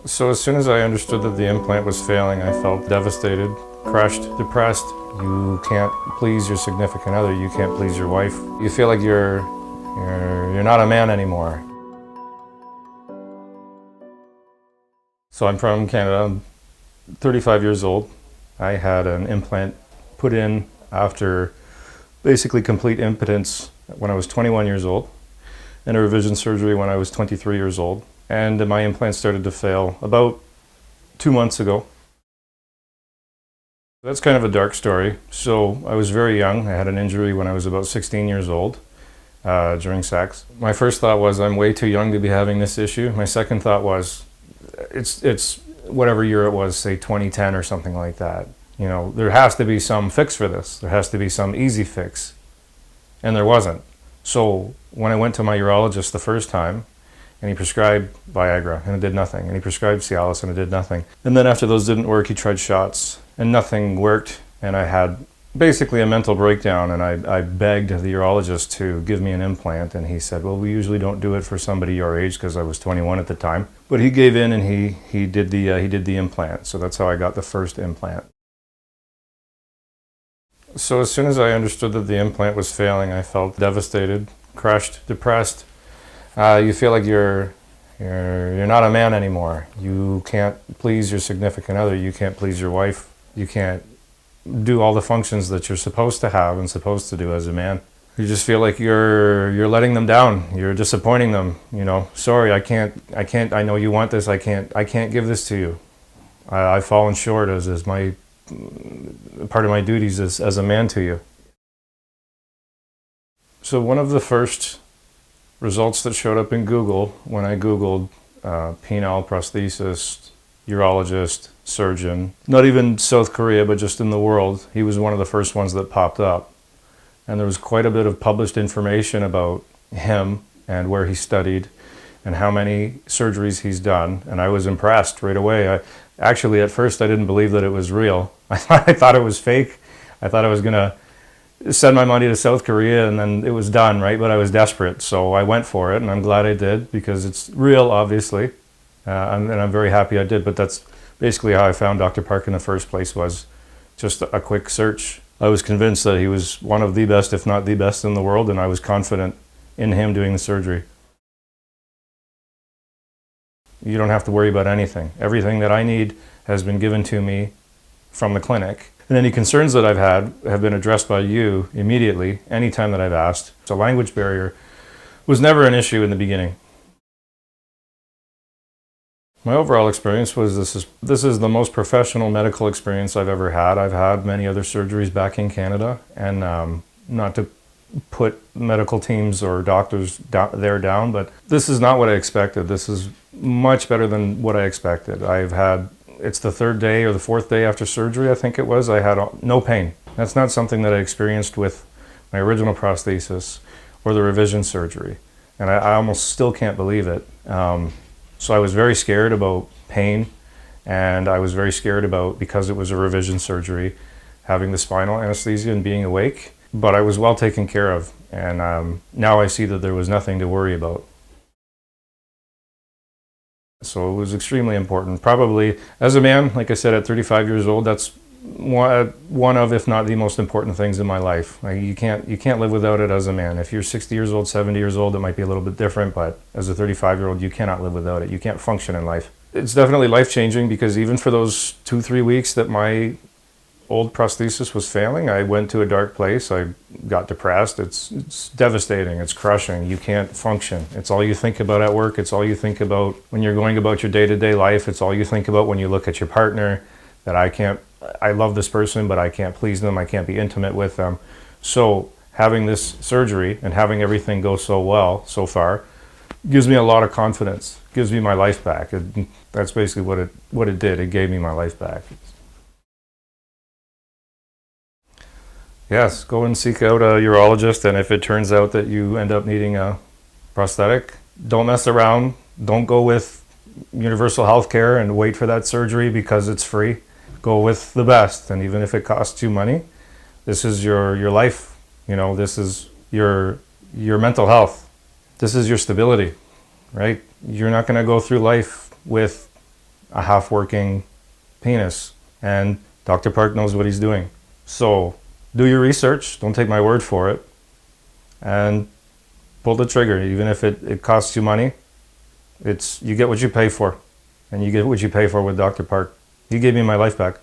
So as soon as I understood that the implant was failing, I felt devastated, crushed, depressed. You can't please your significant other. You can't please your wife. You feel like you're not a man anymore. So I'm from Canada. I'm 35 years old. I had an implant put in after basically complete impotence when I was 21 years old, and a revision surgery when I was 23 years old. And my implant started to fail about 2 months ago. That's kind of a dark story. So I was very young. I had an injury when I was about 16 years old during sex. My first thought was, I'm way too young to be having this issue. My second thought was, it's whatever year it was, say 2010 or something like that. You know, there has to be some fix for this. There has to be some easy fix. And there wasn't. So when I went to my urologist the first time, and he prescribed Viagra, and it did nothing. And he prescribed Cialis, and it did nothing. And then after those didn't work, he tried shots, and nothing worked. And I had basically a mental breakdown, and I begged the urologist to give me an implant. And he said, well, we usually don't do it for somebody your age, because I was 21 at the time. But he gave in, and he did the implant. So that's how I got the first implant. So as soon as I understood that the implant was failing, I felt devastated, crushed, depressed. You feel like you're not a man anymore. You can't please your significant other. You can't please your wife. You can't do all the functions that you're supposed to have and supposed to do as a man. You just feel like you're letting them down. You're disappointing them. You know, sorry, I can't. I know you want this. I can't give this to you. I've fallen short as my part of my duties as a man to you. So one of the first results that showed up in Google when I Googled penile prosthesis, urologist, surgeon, not even South Korea, but just in the world, he was one of the first ones that popped up. And there was quite a bit of published information about him and where he studied and how many surgeries he's done. And I was impressed right away. Actually, at first, I didn't believe that it was real. I thought it was fake. I thought I was going to send my money to South Korea and then it was done, right? But I was desperate, so I went for it, and I'm glad I did because it's real, obviously, and I'm very happy I did. But that's basically how I found Dr. Park in the first place, was just a quick search. I was convinced that he was one of the best, if not the best in the world, and I was confident in him doing the surgery. You don't have to worry about anything. Everything that I need has been given to me from the clinic. And any concerns that I've had have been addressed by you immediately, anytime that I've asked. So language barrier was never an issue in the beginning. My overall experience was this is the most professional medical experience I've ever had. I've had many other surgeries back in Canada, and not to put medical teams or doctors down, but this is not what I expected. This is much better than what I expected. It's the third day or the fourth day after surgery, I think it was. I had no pain. That's not something that I experienced with my original prosthesis or the revision surgery. And I almost still can't believe it. So I was very scared about pain, and I was very scared about, because it was a revision surgery, having the spinal anesthesia and being awake. But I was well taken care of, and now I see that there was nothing to worry about. So it was extremely important. Probably, as a man, like I said, at 35 years old, that's one of, if not the most important things in my life. You can't live without it as a man. If you're 60 years old, 70 years old, it might be a little bit different, but as a 35-year-old, you cannot live without it. You can't function in life. It's definitely life-changing, because even for those 2-3 weeks that my old prosthesis was failing, I went to a dark place. I got depressed. It's devastating. It's crushing. You can't function. It's all you think about at work. It's all you think about when you're going about your day-to-day life. It's all you think about when you look at your partner, that I love this person, but I can't please them. I can't be intimate with them. So having this surgery and having everything go so well so far gives me a lot of confidence, gives me my life back. That's basically what it did. It gave me my life back. Yes, go and seek out a urologist, and if it turns out that you end up needing a prosthetic, don't mess around. Don't go with universal health care and wait for that surgery because it's free. Go with the best, and even if it costs you money, this is your life. You know, this is your mental health. This is your stability, right? You're not going to go through life with a half-working penis. And Dr. Park knows what he's doing. So do your research, don't take my word for it, and pull the trigger. Even if it costs you money, you get what you pay for. And you get what you pay for with Dr. Park. He gave me my life back.